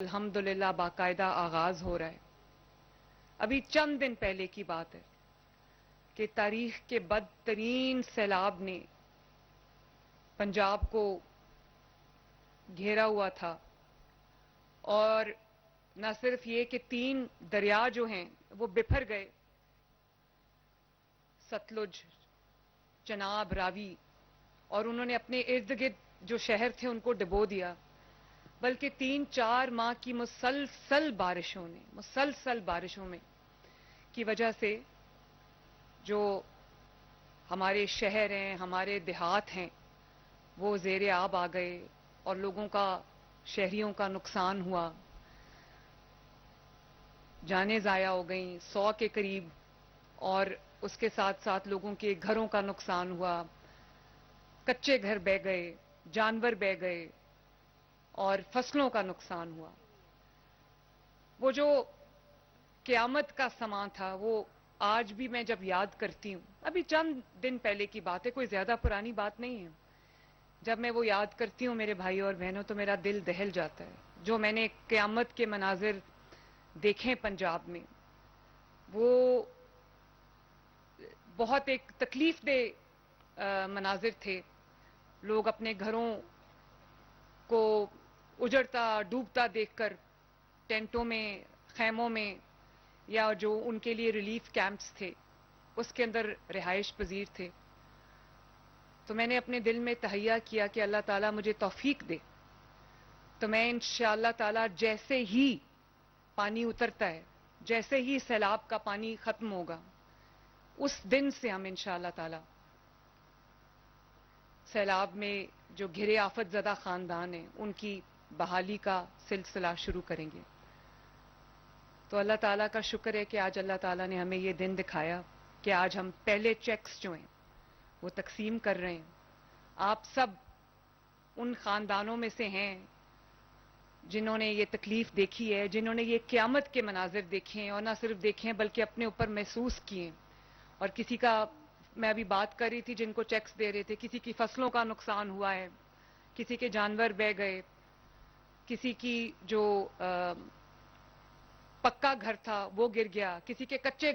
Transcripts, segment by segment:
الحمدللہ باقاعدہ آغاز ہو رہا ہے۔ ابھی چند دن پہلے کی بات ہے کہ تاریخ کے بدترین سیلاب نے پنجاب کو گھیرا ہوا تھا، اور نہ صرف یہ کہ 3 دریا جو ہیں وہ بپھر گئے، ستلج، چناب، راوی، اور انہوں نے اپنے ارد گرد جو شہر تھے ان کو ڈبو دیا، بلکہ 3-4 ماہ کی مسلسل بارشوں میں کی وجہ سے جو ہمارے شہر ہیں، ہمارے دیہات ہیں، وہ زیر آب آ گئے اور شہریوں کا نقصان ہوا، جانیں ضائع ہو گئیں 100 کے قریب، اور اس کے ساتھ ساتھ لوگوں کے گھروں کا نقصان ہوا، کچے گھر بہہ گئے، جانور بہہ گئے اور فصلوں کا نقصان ہوا۔ وہ جو قیامت کا سماں تھا وہ آج بھی میں جب یاد کرتی ہوں، ابھی چند دن پہلے کی بات ہے، کوئی زیادہ پرانی بات نہیں ہے، جب میں وہ یاد کرتی ہوں میرے بھائی اور بہنوں تو میرا دل دہل جاتا ہے۔ جو میں نے قیامت کے مناظر دیکھیں پنجاب میں، وہ بہت ایک تکلیف دہ مناظر تھے۔ لوگ اپنے گھروں کو اجڑتا ڈوبتا دیکھ کر ٹینٹوں میں، خیموں میں، یا جو ان کے لیے ریلیف کیمپس تھے اس کے اندر رہائش پذیر تھے۔ تو میں نے اپنے دل میں تہیہ کیا کہ اللہ تعالیٰ مجھے توفیق دے تو میں انشاءاللہ تعالیٰ جیسے ہی پانی اترتا ہے، جیسے ہی سیلاب کا پانی ختم ہوگا، اس دن سے ہم انشاءاللہ تعالیٰ سیلاب میں جو گھرے آفت زدہ خاندان ہیں ان کی بحالی کا سلسلہ شروع کریں گے۔ تو اللہ تعالیٰ کا شکر ہے کہ آج اللہ تعالیٰ نے ہمیں یہ دن دکھایا کہ آج ہم پہلے چیکس جو ہیں وہ تقسیم کر رہے ہیں۔ آپ سب ان خاندانوں میں سے ہیں جنہوں نے یہ تکلیف دیکھی ہے، جنہوں نے یہ قیامت کے مناظر دیکھے ہیں، اور نہ صرف دیکھے ہیں بلکہ اپنے اوپر محسوس کیے ہیں۔ اور کسی کا، میں ابھی بات کر رہی تھی جن کو چیکس دے رہے تھے، کسی کی فصلوں کا نقصان ہوا ہے، کسی کے جانور بہہ گئے، کسی کی جو پکا گھر تھا وہ گر گیا، کسی کے کچے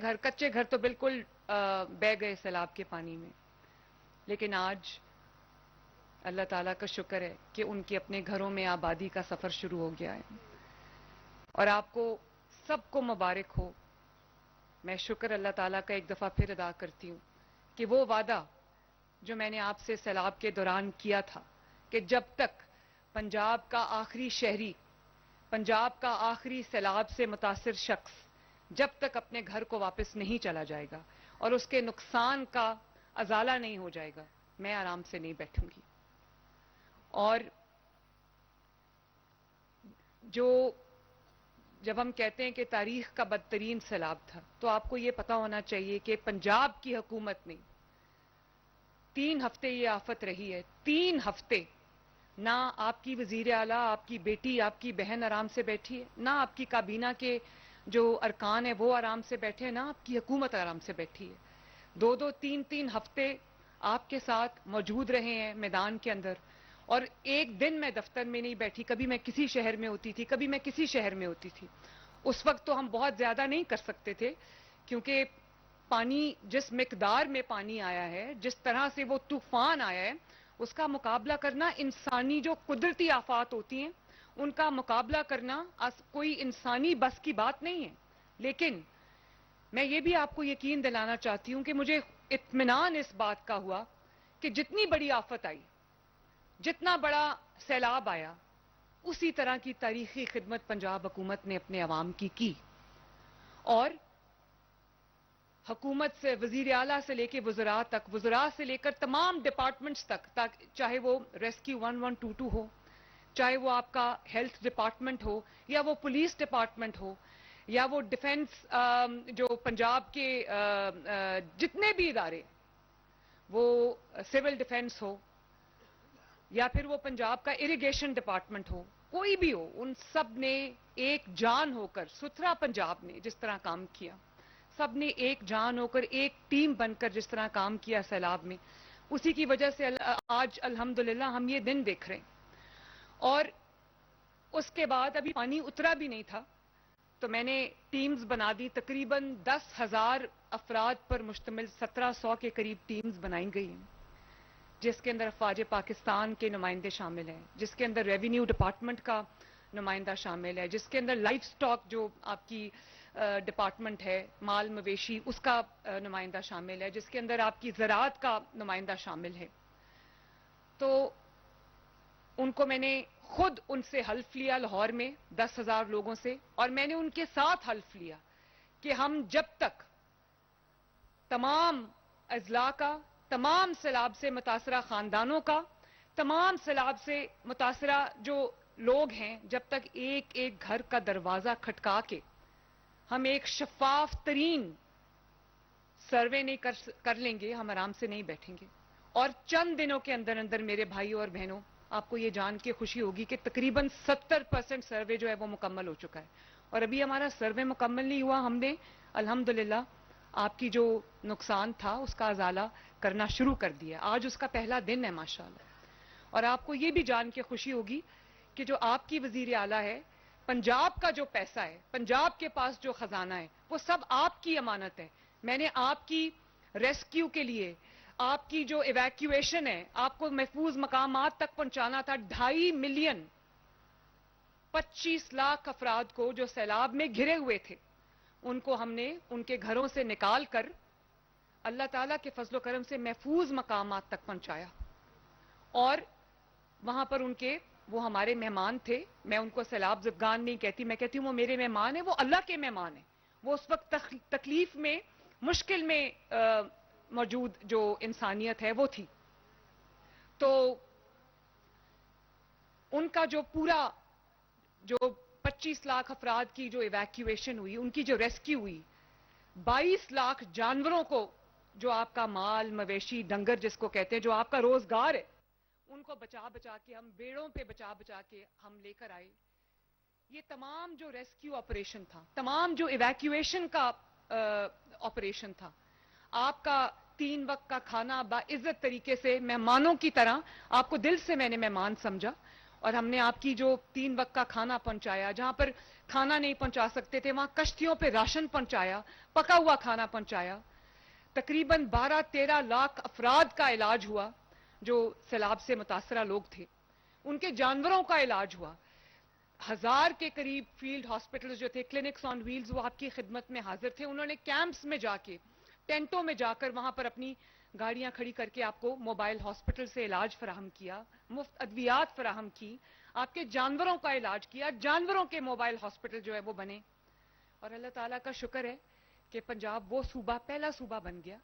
گھر تو بالکل بہہ گئے سیلاب کے پانی میں۔ لیکن آج اللہ تعالیٰ کا شکر ہے کہ ان کے اپنے گھروں میں آبادی کا سفر شروع ہو گیا ہے، اور آپ کو سب کو مبارک ہو۔ میں شکر اللہ تعالیٰ کا ایک دفعہ پھر ادا کرتی ہوں کہ وہ وعدہ جو میں نے آپ سے سیلاب کے دوران کیا تھا کہ جب تک پنجاب کا آخری شہری، پنجاب کا آخری سیلاب سے متاثر شخص جب تک اپنے گھر کو واپس نہیں چلا جائے گا اور اس کے نقصان کا ازالہ نہیں ہو جائے گا، میں آرام سے نہیں بیٹھوں گی۔ اور جب ہم کہتے ہیں کہ تاریخ کا بدترین سیلاب تھا، تو آپ کو یہ پتا ہونا چاہیے کہ پنجاب کی حکومت نے 3 ہفتے یہ آفت رہی ہے، 3 ہفتے نہ آپ کی وزیر اعلیٰ، آپ کی بیٹی، آپ کی بہن آرام سے بیٹھی ہے، نہ آپ کی کابینہ کے جو ارکان ہیں وہ آرام سے بیٹھے ہیں، نہ آپ کی حکومت آرام سے بیٹھی ہے۔ 2-2 3-3 ہفتے آپ کے ساتھ موجود رہے ہیں میدان کے اندر، اور ایک دن میں دفتر میں نہیں بیٹھی، کبھی میں کسی شہر میں ہوتی تھی، کبھی میں کسی شہر میں ہوتی تھی۔ اس وقت تو ہم بہت زیادہ نہیں کر سکتے تھے، کیونکہ پانی، جس مقدار میں پانی آیا ہے، جس طرح سے وہ طوفان آیا ہے، اس کا مقابلہ کرنا، انسانی جو قدرتی آفات ہوتی ہیں ان کا مقابلہ کرنا کوئی انسانی بس کی بات نہیں ہے۔ لیکن میں یہ بھی آپ کو یقین دلانا چاہتی ہوں کہ مجھے اطمینان اس بات کا ہوا کہ جتنی بڑی آفت آئی، جتنا بڑا سیلاب آیا، اسی طرح کی تاریخی خدمت پنجاب حکومت نے اپنے عوام کی، اور حکومت سے، وزیر اعلیٰ سے لے کے وزراء تک، وزراء سے لے کر تمام ڈپارٹمنٹس تک، چاہے وہ ریسکیو 1122 ہو، چاہے وہ آپ کا ہیلتھ ڈپارٹمنٹ ہو، یا وہ پولیس ڈپارٹمنٹ ہو، یا وہ ڈیفنس، جو پنجاب کے جتنے بھی ادارے، وہ سول ڈیفنس ہو، یا پھر وہ پنجاب کا اریگیشن ڈپارٹمنٹ ہو، کوئی بھی ہو، ان سب نے ایک جان ہو کر، ستھرا پنجاب نے جس طرح کام کیا، سب نے ایک جان ہو کر، ایک ٹیم بن کر جس طرح کام کیا سیلاب میں، اسی کی وجہ سے آج الحمدللہ ہم یہ دن دیکھ رہے ہیں۔ اور اس کے بعد ابھی پانی اترا بھی نہیں تھا تو میں نے ٹیمز بنا دی. تقریباً 10,000 افراد پر مشتمل 1700 کے قریب ٹیمز بنائی گئی ہیں, جس کے اندر افواج پاکستان کے نمائندے شامل ہیں, جس کے اندر ریونیو ڈپارٹمنٹ کا نمائندہ شامل ہے, جس کے اندر لائف سٹاک جو آپ کی ڈپارٹمنٹ ہے, مال مویشی, اس کا نمائندہ شامل ہے, جس کے اندر آپ کی زراعت کا نمائندہ شامل ہے. تو ان کو میں نے خود ان سے حلف لیا لاہور میں 10,000 لوگوں سے, اور میں نے ان کے ساتھ حلف لیا کہ ہم جب تک تمام اضلاع کا, تمام سیلاب سے متاثرہ خاندانوں کا, تمام سیلاب سے متاثرہ جو لوگ ہیں, جب تک ایک ایک گھر کا دروازہ کھٹکا کے ہم ایک شفاف ترین سروے نہیں کر لیں گے, ہم آرام سے نہیں بیٹھیں گے. اور چند دنوں کے اندر اندر میرے بھائیوں اور بہنوں, آپ کو یہ جان کے خوشی ہوگی کہ تقریباً 70% سروے جو ہے وہ مکمل ہو چکا ہے. اور ابھی ہمارا سروے مکمل نہیں ہوا, ہم نے الحمدللہ آپ کی جو نقصان تھا اس کا ازالہ کرنا شروع کر دیا. آج اس کا پہلا دن ہے ماشاءاللہ. اور آپ کو یہ بھی جان کے خوشی ہوگی کہ جو آپ کی وزیر اعلیٰ ہے, پنجاب کا جو پیسہ ہے, پنجاب کے پاس جو خزانہ ہے, وہ سب آپ کی امانت ہے. میں نے آپ کی ریسکیو کے لیے, آپ کی جو ایویکیویشن ہے, آپ کو محفوظ مقامات تک پہنچانا تھا, 2.5 ملین 25 لاکھ افراد کو جو سیلاب میں گھرے ہوئے تھے, ان کو ہم نے ان کے گھروں سے نکال کر اللہ تعالیٰ کے فضل و کرم سے محفوظ مقامات تک پہنچایا. اور وہاں پر ان کے, وہ ہمارے مہمان تھے, میں ان کو سیلاب زدگان نہیں کہتی, میں کہتی ہوں وہ میرے مہمان ہیں, وہ اللہ کے مہمان ہیں. وہ اس وقت تکلیف میں, مشکل میں موجود جو انسانیت ہے وہ تھی. تو ان کا جو پورا, جو 25 لاکھ افراد کی جو ایویکیویشن ہوئی, ان کی جو ریسکیو ہوئی, 22 لاکھ جانوروں کو, جو آپ کا مال مویشی ڈنگر جس کو کہتے ہیں, جو آپ کا روزگار ہے, ان کو بچا بچا کے, ہم بیڑوں پہ بچا بچا کے ہم لے کر آئے. یہ تمام جو ریسکیو آپریشن تھا, تمام جو ایویکیویشن کا آپریشن تھا, آپ کا 3 وقت کا کھانا باعزت طریقے سے مہمانوں کی طرح, آپ کو دل سے میں نے مہمان سمجھا, اور ہم نے آپ کی جو 3 وقت کا کھانا پہنچایا, جہاں پر کھانا نہیں پہنچا سکتے تھے وہاں کشتیوں پہ راشن پہنچایا, پکا ہوا کھانا پہنچایا. تقریباً 12-13 لاکھ افراد کا علاج ہوا جو سیلاب سے متاثرہ لوگ تھے, ان کے جانوروں کا علاج ہوا. 1000 کے قریب فیلڈ ہاسپٹلز جو تھے, کلینکس آن ویلز, وہ آپ کی خدمت میں حاضر تھے. انہوں نے کیمپس میں جا کے, ٹینٹوں میں جا کر, وہاں پر اپنی گاڑیاں کھڑی کر کے آپ کو موبائل ہاسپٹل سے علاج فراہم کیا, مفت ادویات فراہم کی, آپ کے جانوروں کا علاج کیا, جانوروں کے موبائل ہاسپٹل جو ہے وہ بنے. اور اللہ تعالیٰ کا شکر ہے کہ پنجاب وہ صوبہ, پہلا صوبہ بن گیا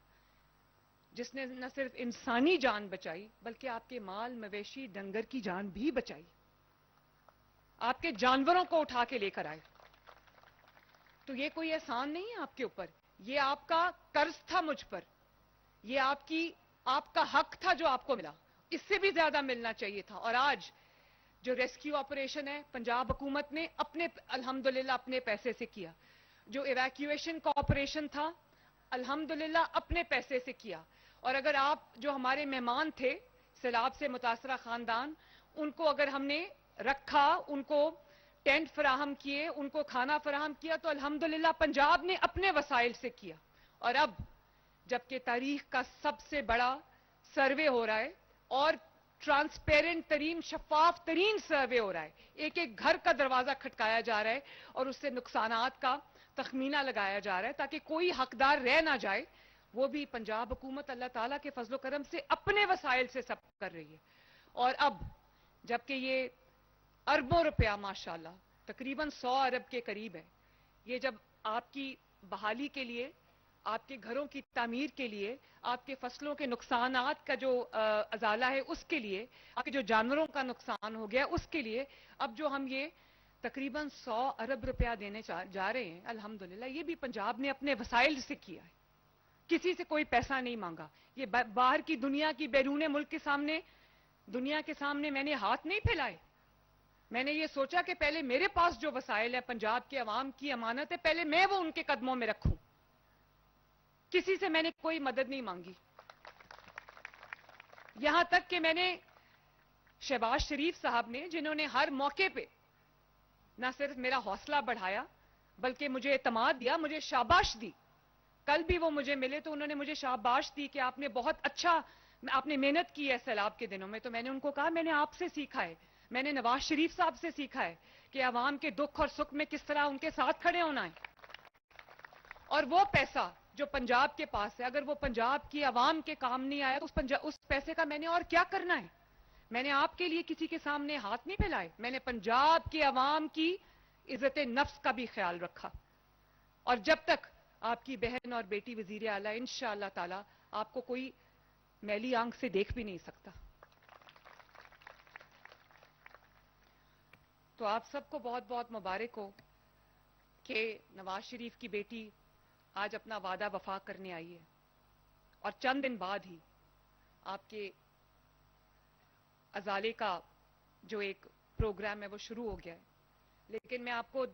جس نے نہ صرف انسانی جان بچائی بلکہ آپ کے مال مویشی ڈنگر کی جان بھی بچائی, آپ کے جانوروں کو اٹھا کے لے کر آئے. تو یہ کوئی احسان نہیں ہے آپ کے اوپر, یہ آپ کا قرض تھا مجھ پر, یہ آپ کا حق تھا جو آپ کو ملا, اس سے بھی زیادہ ملنا چاہیے تھا. اور آج جو ریسکیو آپریشن ہے, پنجاب حکومت نے اپنے الحمدللہ اپنے پیسے سے کیا. جو ایویکیویشن کا آپریشن تھا الحمدللہ اپنے پیسے سے کیا. اور اگر آپ جو ہمارے مہمان تھے, سیلاب سے متاثرہ خاندان, ان کو اگر ہم نے رکھا, ان کو ٹینٹ فراہم کیے, ان کو کھانا فراہم کیا, تو الحمدللہ پنجاب نے اپنے وسائل سے کیا. اور اب جبکہ تاریخ کا سب سے بڑا سروے ہو رہا ہے, اور ٹرانسپیرنٹ ترین, شفاف ترین سروے ہو رہا ہے, ایک ایک گھر کا دروازہ کھٹکایا جا رہا ہے, اور اس سے نقصانات کا تخمینہ لگایا جا رہا ہے تاکہ کوئی حقدار رہ نہ جائے, وہ بھی پنجاب حکومت اللہ تعالیٰ کے فضل و کرم سے اپنے وسائل سے سب کر رہی ہے. اور اب جبکہ یہ اربوں روپیہ ماشاءاللہ, تقریباً 100 ارب کے قریب ہے, یہ جب آپ کی بحالی کے لیے, آپ کے گھروں کی تعمیر کے لیے, آپ کے فصلوں کے نقصانات کا جو ازالہ ہے اس کے لیے, آپ کے جو جانوروں کا نقصان ہو گیا اس کے لیے, اب جو ہم یہ تقریباً 100 ارب روپیہ دینے جا رہے ہیں الحمدللہ, یہ بھی پنجاب نے اپنے وسائل سے کیا ہے, کسی سے کوئی پیسہ نہیں مانگا. یہ باہر کی دنیا کی, بیرون ملک کے سامنے, دنیا کے سامنے میں نے ہاتھ نہیں پھیلائے. میں نے یہ سوچا کہ پہلے میرے پاس جو وسائل ہے, پنجاب کے عوام کی امانت ہے, پہلے میں وہ ان کے قدموں میں رکھوں. کسی سے میں نے کوئی مدد نہیں مانگی, یہاں تک کہ میں نے شہباز شریف صاحب نے, جنہوں نے ہر موقع پہ نہ صرف میرا حوصلہ بڑھایا بلکہ مجھے اعتماد دیا, مجھے شاباش دی. کل بھی وہ مجھے ملے تو انہوں نے مجھے شاباش دی کہ آپ نے بہت اچھا, آپ نے محنت کی ہے سیلاب کے دنوں میں. تو میں نے ان کو کہا میں نے آپ سے سیکھا ہے, میں نے نواز شریف صاحب سے سیکھا ہے کہ عوام کے دکھ اور سکھ میں کس طرح ان کے ساتھ کھڑے ہونا ہے. اور وہ پیسہ جو پنجاب کے پاس ہے, اگر وہ پنجاب کی عوام کے کام نہیں آیا تو اس پیسے کا میں نے اور کیا کرنا ہے. میں نے آپ کے لیے کسی کے سامنے ہاتھ نہیں پھیلائے, میں نے پنجاب کی عوام کی عزت نفس کا بھی خیال رکھا. اور جب تک آپ کی بہن اور بیٹی وزیر اعلیٰ, انشاءاللہ تعالی آپ کو کوئی میلی آنکھ سے دیکھ بھی نہیں سکتا. تو آپ سب کو بہت بہت مبارک ہو کہ نواز شریف کی بیٹی آج اپنا وعدہ وفا کرنے آئی ہے, اور چند دن بعد ہی آپ کے ازالے کا جو ایک پروگرام ہے وہ شروع ہو گیا ہے. لیکن میں آپ کو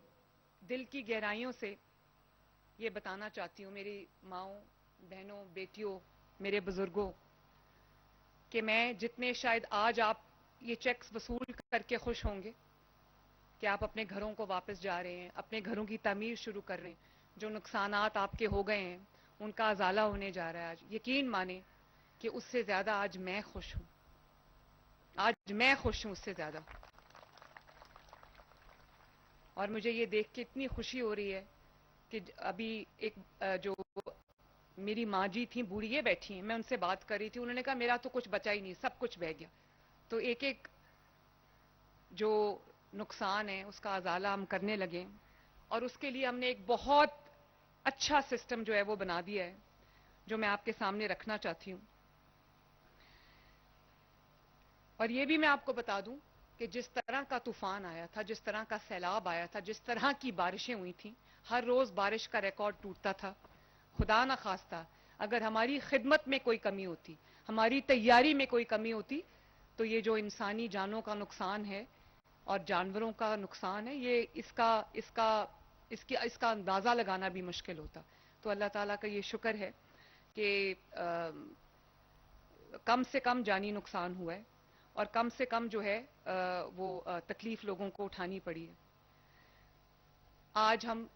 دل کی گہرائیوں سے یہ بتانا چاہتی ہوں, میری ماؤں, بہنوں, بیٹیوں, میرے بزرگوں, کہ میں جتنے شاید آج آپ یہ چیکس وصول کر کے خوش ہوں گے کہ آپ اپنے گھروں کو واپس جا رہے ہیں, اپنے گھروں کی تعمیر شروع کر رہے ہیں, جو نقصانات آپ کے ہو گئے ہیں ان کا ازالہ ہونے جا رہا ہے, آج یقین مانیں کہ اس سے زیادہ آج میں خوش ہوں, آج میں خوش ہوں اس سے زیادہ. اور مجھے یہ دیکھ کے اتنی خوشی ہو رہی ہے کہ ابھی ایک جو میری ماں جی تھیں, بوڑھی یہ بیٹھی ہیں, میں ان سے بات کر رہی تھی, انہوں نے کہا میرا تو کچھ بچا ہی نہیں, سب کچھ بہ گیا. تو ایک ایک جو نقصان ہے اس کا ازالہ ہم کرنے لگے, اور اس کے لیے ہم نے ایک بہت اچھا سسٹم جو ہے وہ بنا دیا ہے, جو میں آپ کے سامنے رکھنا چاہتی ہوں. اور یہ بھی میں آپ کو بتا دوں کہ جس طرح کا طوفان آیا تھا, جس طرح کا سیلاب آیا تھا, جس طرح کی بارشیں ہوئی تھیں, ہر روز بارش کا ریکارڈ ٹوٹتا تھا. خدا نہ خواستہ اگر ہماری خدمت میں کوئی کمی ہوتی, ہماری تیاری میں کوئی کمی ہوتی, تو یہ جو انسانی جانوں کا نقصان ہے اور جانوروں کا نقصان ہے, یہ اس کا اندازہ لگانا بھی مشکل ہوتا. تو اللہ تعالیٰ کا یہ شکر ہے کہ کم سے کم جانی نقصان ہوا ہے, اور کم سے کم جو ہے وہ تکلیف لوگوں کو اٹھانی پڑی ہے. آج ہم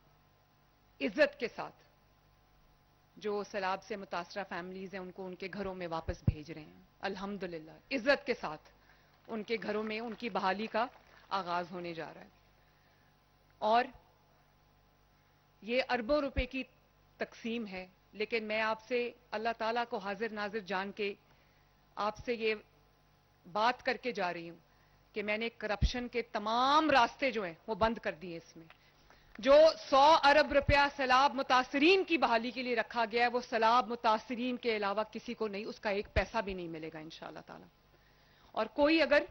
عزت کے ساتھ جو سیلاب سے متاثرہ فیملیز ہیں ان کو ان کے گھروں میں واپس بھیج رہے ہیں, الحمدللہ عزت کے ساتھ ان کے گھروں میں ان کی بحالی کا آغاز ہونے جا رہا ہے. اور یہ اربوں روپے کی تقسیم ہے, لیکن میں آپ سے اللہ تعالیٰ کو حاضر ناظر جان کے آپ سے یہ بات کر کے جا رہی ہوں کہ میں نے کرپشن کے تمام راستے جو ہیں وہ بند کر دیے. اس میں جو 100 ارب روپیہ سیلاب متاثرین کی بحالی کے لیے رکھا گیا ہے, وہ سیلاب متاثرین کے علاوہ کسی کو نہیں, اس کا ایک پیسہ بھی نہیں ملے گا انشاءاللہ تعالی. اور کوئی اگر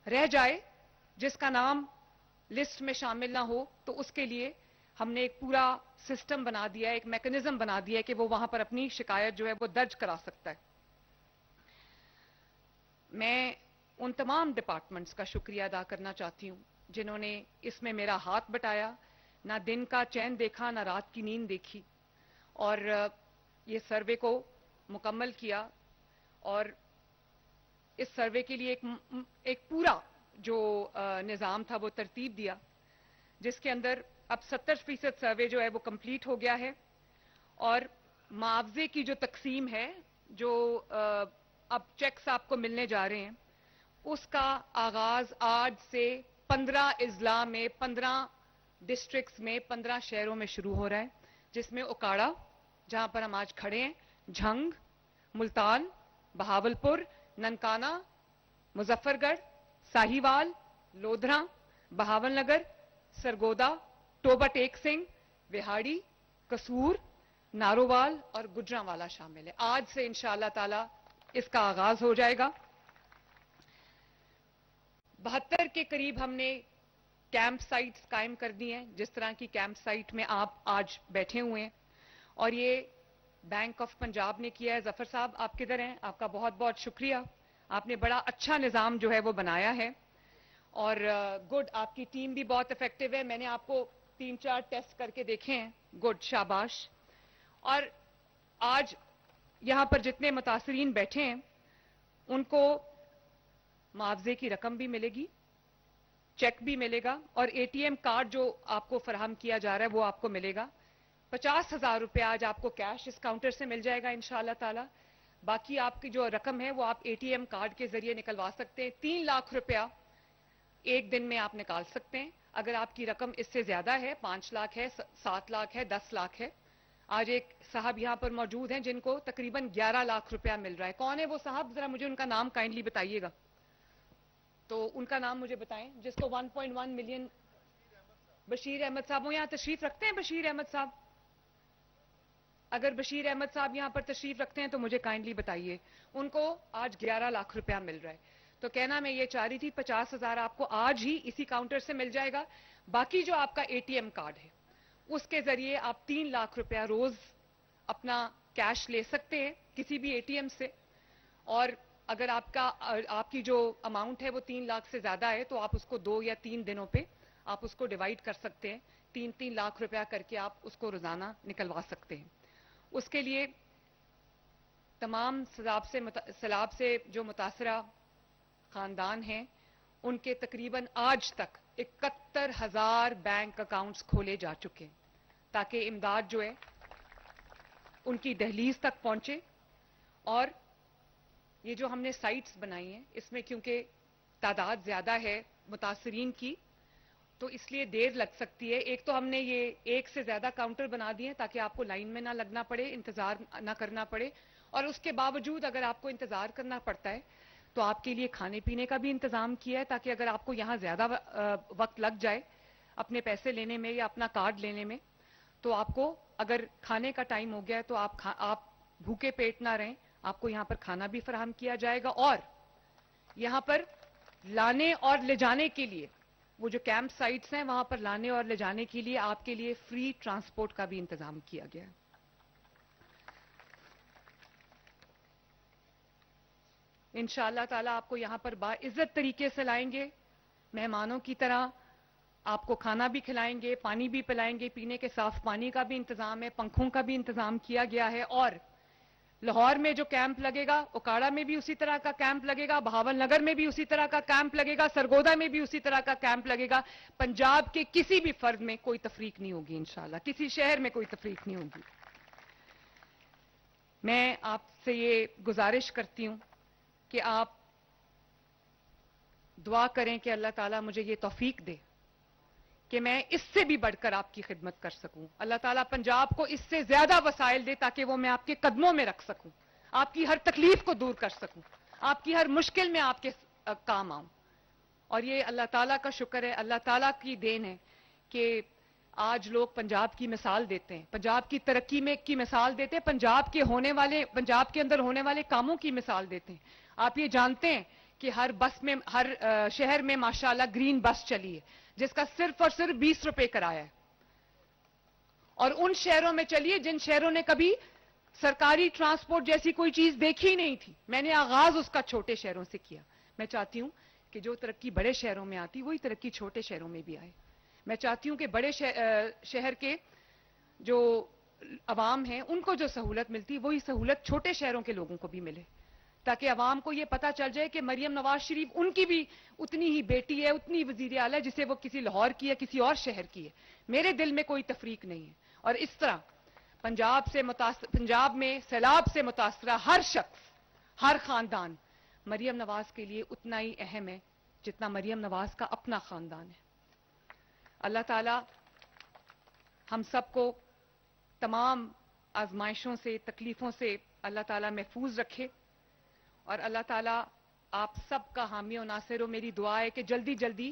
رہ جائے جس کا نام لسٹ میں شامل نہ ہو, تو اس کے لیے ہم نے ایک پورا سسٹم بنا دیا ہے, ایک میکنزم بنا دیا ہے کہ وہ وہاں پر اپنی شکایت جو ہے وہ درج کرا سکتا ہے. میں ان تمام ڈپارٹمنٹس کا شکریہ ادا کرنا چاہتی ہوں جنہوں نے اس میں میرا ہاتھ بٹایا, نہ دن کا چین دیکھا, نہ رات کی نیند دیکھی, اور یہ سروے کو مکمل کیا. اور اس سروے کے لیے ایک پورا جو نظام تھا وہ ترتیب دیا, جس کے اندر اب 70% سروے جو ہے وہ کمپلیٹ ہو گیا ہے. اور معاوضے کی جو تقسیم ہے, جو اب چیکس آپ کو ملنے جا رہے ہیں, اس کا آغاز آج سے 15 اضلاع میں, 15 ڈسٹرکٹس میں, 15 شہروں میں شروع ہو رہا ہے, جس میں اکاڑا جہاں پر ہم آج کھڑے ہیں, جھنگ, ملتان, بہاولپور, ننکانہ, مظفر گڑھ, ساہیوال, لودھرا, بہاول نگر, سرگودا, ٹوبہ ٹیک سنگھ, وہاڑی, کسور, نارووال اور گجرانوالا شامل ہے. آج سے انشاءاللہ تعالی اس کا آغاز ہو جائے گا. 72 کے قریب ہم نے کیمپ سائٹس قائم کر دی ہیں, جس طرح کی کیمپ سائٹ میں آپ آج بیٹھے ہوئے ہیں, اور یہ بینک آف پنجاب نے کیا ہے. ظفر صاحب آپ کدھر ہیں؟ آپ کا بہت بہت شکریہ, آپ نے بڑا اچھا نظام جو ہے وہ بنایا ہے. اور گڈ, آپ کی ٹیم بھی بہت افیکٹو ہے, میں نے آپ کو 3-4 ٹیسٹ کر کے دیکھے ہیں, گڈ, شاباش. اور آج یہاں پر جتنے متاثرین بیٹھے ہیں ان کو معاوضے کی رقم بھی ملے گی, چیک بھی ملے گا اور ATM کارڈ جو آپ کو فراہم کیا جا رہا ہے وہ آپ کو ملے گا. 50,000 روپے آج آپ کو کیش اس کاؤنٹر سے مل جائے گا انشاءاللہ تعالی. باقی آپ کی جو رقم ہے وہ آپ ATM کارڈ کے ذریعے نکلوا سکتے ہیں. 3 لاکھ روپیہ ایک دن میں آپ نکال سکتے ہیں. اگر آپ کی رقم اس سے زیادہ ہے، 5 لاکھ ہے، 7 لاکھ ہے، 10 لاکھ ہے. آج ایک صاحب یہاں پر موجود ہیں جن کو تقریباً 11 لاکھ روپیہ مل رہا ہے. کون ہے وہ صاحب؟ ذرا مجھے ان کا نام کائنڈلی بتائیے گا. تو ان کا نام مجھے بتائیں جس کو 1.1 ملین. بشیر احمد صاحب وہ یہاں تشریف رکھتے ہیں؟ بشیر احمد صاحب، اگر بشیر احمد صاحب یہاں پر تشریف رکھتے ہیں تو مجھے کائنڈلی بتائیے. ان کو آج 11 لاکھ روپیہ مل رہا ہے. تو کہنا میں یہ چاہ رہی تھی 50,000 آپ کو آج ہی اسی کاؤنٹر سے مل جائے گا. باقی جو آپ کا ATM کارڈ ہے اس کے ذریعے آپ 3 لاکھ روپیہ روز اپنا کیش لے سکتے ہیں کسی بھی ATM سے. اور اگر آپ کی جو اماؤنٹ ہے وہ 3 لاکھ سے زیادہ ہے تو آپ اس کو 2 یا 3 دنوں پہ آپ اس کو ڈیوائڈ کر سکتے ہیں. 3 لاکھ روپیہ کر کے آپ اس کو روزانہ نکلوا سکتے ہیں. اس کے لیے تمام سیلاب سے جو متاثرہ خاندان ہیں ان کے تقریباً آج تک 71,000 بینک اکاؤنٹس کھولے جا چکے ہیں تاکہ امداد جو ہے ان کی دہلیز تک پہنچے. اور یہ جو ہم نے سائٹس بنائی ہیں اس میں کیونکہ تعداد زیادہ ہے متاثرین کی تو اس لیے دیر لگ سکتی ہے. ایک تو ہم نے یہ ایک سے زیادہ کاؤنٹر بنا دیے تاکہ آپ کو لائن میں نہ لگنا پڑے، انتظار نہ کرنا پڑے. اور اس کے باوجود اگر آپ کو انتظار کرنا پڑتا ہے تو آپ کے لیے کھانے پینے کا بھی انتظام کیا ہے تاکہ اگر آپ کو یہاں زیادہ وقت لگ جائے اپنے پیسے لینے میں یا اپنا کارڈ لینے میں تو آپ کو اگر کھانے کا ٹائم ہو گیا ہے تو آپ بھوکے پیٹ نہ رہیں. آپ کو یہاں پر کھانا بھی فراہم کیا جائے گا. اور یہاں پر لانے اور لے جانے کے لیے وہ جو کیمپ سائٹس ہیں وہاں پر لانے اور لے جانے کے لیے آپ کے لیے فری ٹرانسپورٹ کا بھی انتظام کیا گیا ہے. انشاءاللہ تعالیٰ آپ کو یہاں پر باعزت طریقے سے لائیں گے، مہمانوں کی طرح آپ کو کھانا بھی کھلائیں گے، پانی بھی پلائیں گے. پینے کے صاف پانی کا بھی انتظام ہے، پنکھوں کا بھی انتظام کیا گیا ہے. اور لاہور میں جو کیمپ لگے گا اوکاڑا میں بھی اسی طرح کا کیمپ لگے گا، بہاول نگر میں بھی اسی طرح کا کیمپ لگے گا، سرگودا میں بھی اسی طرح کا کیمپ لگے گا. پنجاب کے کسی بھی فرد میں کوئی تفریق نہیں ہوگی انشاءاللہ، کسی شہر میں کوئی تفریق نہیں ہوگی. میں آپ سے یہ گزارش کرتی ہوں کہ آپ دعا کریں کہ اللہ تعالیٰ مجھے یہ توفیق دے کہ میں اس سے بھی بڑھ کر آپ کی خدمت کر سکوں. اللہ تعالیٰ پنجاب کو اس سے زیادہ وسائل دے تاکہ وہ میں آپ کے قدموں میں رکھ سکوں، آپ کی ہر تکلیف کو دور کر سکوں، آپ کی ہر مشکل میں آپ کے کام آؤں. اور یہ اللہ تعالیٰ کا شکر ہے، اللہ تعالیٰ کی دین ہے کہ آج لوگ پنجاب کی مثال دیتے ہیں، پنجاب کی ترقی میں کی مثال دیتے ہیں، پنجاب کے اندر ہونے والے کاموں کی مثال دیتے ہیں. آپ یہ جانتے ہیں کہ ہر شہر میں ماشاءاللہ گرین بس چلی ہے جس کا صرف اور صرف 20 روپے کرایہ ہے. اور ان شہروں میں چلیے جن شہروں نے کبھی سرکاری ٹرانسپورٹ جیسی کوئی چیز دیکھی نہیں تھی. میں نے آغاز اس کا چھوٹے شہروں سے کیا. میں چاہتی ہوں کہ جو ترقی بڑے شہروں میں آتی وہی ترقی چھوٹے شہروں میں بھی آئے. میں چاہتی ہوں کہ بڑے شہر کے جو عوام ہیں ان کو جو سہولت ملتی وہی سہولت چھوٹے شہروں کے لوگوں کو بھی ملے تاکہ عوام کو یہ پتا چل جائے کہ مریم نواز شریف ان کی بھی اتنی ہی بیٹی ہے، اتنی وزیر اعلیٰ ہے جسے وہ کسی لاہور کی ہے، کسی اور شہر کی ہے. میرے دل میں کوئی تفریق نہیں ہے. اور اس طرح پنجاب میں سیلاب سے متاثرہ ہر شخص، ہر خاندان مریم نواز کے لیے اتنا ہی اہم ہے جتنا مریم نواز کا اپنا خاندان ہے. اللہ تعالیٰ ہم سب کو تمام آزمائشوں سے، تکلیفوں سے اللہ تعالیٰ محفوظ رکھے اور اللہ تعالیٰ آپ سب کا حامی و ناصر ہو. میری دعا ہے کہ جلدی جلدی